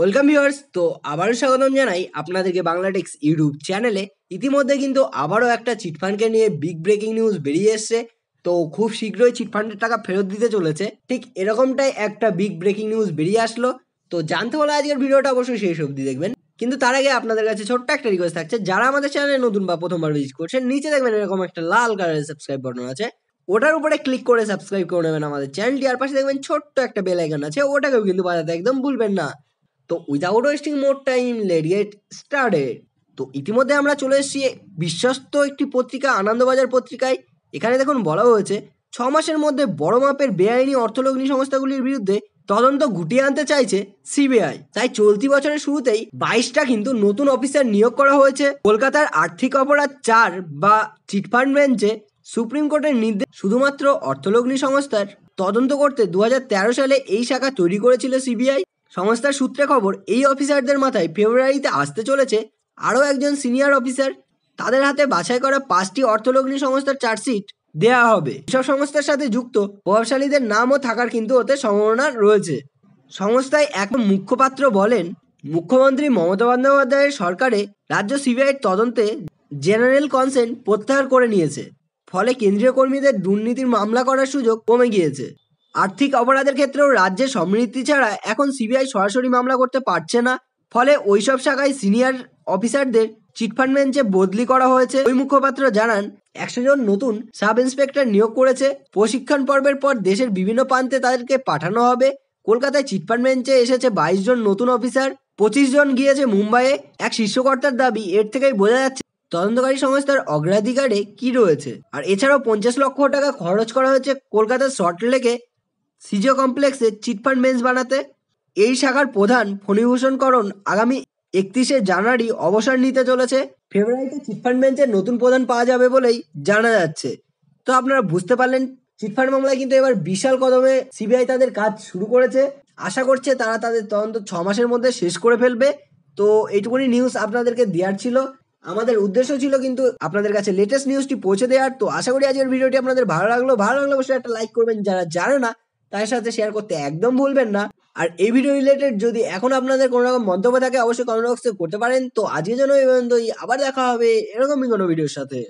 Welcome viewers. তো আবারও স্বাগতম জানাই আপনাদেরকে বাংলা টেক্স ইউটিউব চ্যানেলে। ইতিমধ্যে কিন্তু আবারও একটা চিটফান্ডকে নিয়ে বিগ ব্রেকিং নিউজ বেরিয়ে এসছে। তো খুব শীঘ্রই চিটফান্ডের টাকা ফেরত দিতে চলেছে, ঠিক এরকমটাই একটা বিগ ব্রেকিং নিউজ বেরিয়ে আসলো। তো জানতে হলে আজকের ভিডিওটা অবশ্যই শেষ অবধি দেখবেন। কিন্তু তার আগে আপনাদের কাছে ছোট্ট একটা রিকোয়েস্ট থাকছে, যারা আমাদের চ্যানেলে নতুন বা প্রথমবার ভিজিট করছেন, নিচে দেখবেন এরকম একটা লাল কালারের সাবস্ক্রাইব বাটন আছে, ওটার উপরে ক্লিক করে সাবস্ক্রাইব করে নেবেন আমাদের চ্যানেলটি। আর পাশে দেখবেন ছোট্ট একটা বেল আইকন আছে, ওটাকেও কিন্তু বাজাতে একদম ভুলবেন না। তো without wasting more time, late get started. তো ইতিমধ্যে আমরা চলে এসেছি বিশ্বস্ত একটি পত্রিকা, আনন্দবাজার পত্রিকায়। এখানে দেখুন বলা হয়েছে, 6 মাসের মধ্যে বড় মাপের বেআইনি অর্থলগ্নি সংস্থাগুলির বিরুদ্ধে তদন্ত গুটিয়ে আনতে চাইছে সিবিআই। তাই চলতি বছরের শুরুতেই 22টা কিন্তু নতুন অফিসার নিয়োগ করা হয়েছে। কলকাতার আর্থিক অপরাধ 4 বা চিটফান্ড বেঞ্চে সুপ্রিম কোর্টের নির্দেশ শুধুমাত্র অর্থলগ্নি সংস্থার তদন্ত করতে 2013 সালে এই শাখা তৈরি করেছিল সিবিআই। সংস্থার সূত্রে খবর, এই অফিসারদের মাথায় ফেব্রুয়ারিতে আসতে চলেছে আরও একজন সিনিয়র অফিসার। তাদের হাতে বাছাই করা 5টি অর্থলগ্নি সংস্থার চার্জশিট দেয়া হবে। এসব সংস্থার সাথে যুক্ত প্রভাবশালীদের নামও থাকার কিন্তু ওতে সম্ভাবনা রয়েছে। সংস্থায় এক মুখপাত্র বলেন, মুখ্যমন্ত্রী মমতা বন্দ্যোপাধ্যায়ের সরকারে রাজ্য সিবিআইয়ের তদন্তে জেনারেল কনসেন্ট প্রত্যাহার করে নিয়েছে। ফলে কেন্দ্রীয় কর্মীদের দুর্নীতির মামলা করার সুযোগ কমে গিয়েছে। আর্থিক অপরাধের ক্ষেত্রেও রাজ্যের সম্মতি ছাড়া এখন সিবিআই সরাসরি মামলা করতে পারছে না। ফলে ওইসব শাখায় সিনিয়র অফিসারদের চিটফান্ড বেঞ্চে বদলি করা হয়েছে। ওই মুখপাত্র জানান, 100 জন নতুন সাব ইন্সপেক্টর নিয়োগ করেছে। প্রশিক্ষণ পর্বের পর দেশের বিভিন্ন প্রান্তে তাদেরকে পাঠানো হবে। কলকাতায় চিটফান্ড বেঞ্চে এসেছে 22 জন নতুন অফিসার, 25 জন গিয়েছে মুম্বাইয়ে। এক শীর্ষকর্তার দাবি, এর থেকেই বোঝা যাচ্ছে তদন্তকারী সংস্থার অগ্রাধিকারে কি রয়েছে। আর এছাড়াও 50 লক্ষ টাকা খরচ করা হয়েছে কলকাতার সল্টলেকে সিজিও কমপ্লেক্সে চিটফান্ড বেঞ্চ বানাতে। এই শাখার প্রধান ফণীভূষণ করণ আগামী 31শে জানুয়ারি অবসর নিতে চলেছে। ফেব্রুয়ারিতে চিটফান্ড বেঞ্চের নতুন প্রধান পাওয়া যাবে বলেই জানা যাচ্ছে। তো আপনারা বুঝতে পারলেন, চিটফান্ড মামলায় কিন্তু এবার বিশাল কদমে সিবিআই তাদের কাজ শুরু করেছে। আশা করছে তারা তাদের তদন্ত 6 মাসের মধ্যে শেষ করে ফেলবে। তো এইটুকুনি নিউজ আপনাদেরকে দেওয়ার ছিল। আমাদের উদ্দেশ্য ছিল কিন্তু আপনাদের কাছে লেটেস্ট নিউজটি পৌঁছে দেওয়ার। তো আশা করি আজকের ভিডিওটি আপনাদের ভালো লাগলো অবশ্যই একটা লাইক করবেন। যারা জানে না তার সাথে শেয়ার করতে একদম ভুলবেন না। আর এই ভিডিও রিলেটেড যদি এখন আপনাদের কোনো রকম মন্তব্য থাকে, অবশ্যই কমেন্ট বক্সে করতে পারেন। তো আজকের জন্য এই পর্যন্তই, আবার দেখা হবে এরকমই কোনো ভিডিওর সাথে।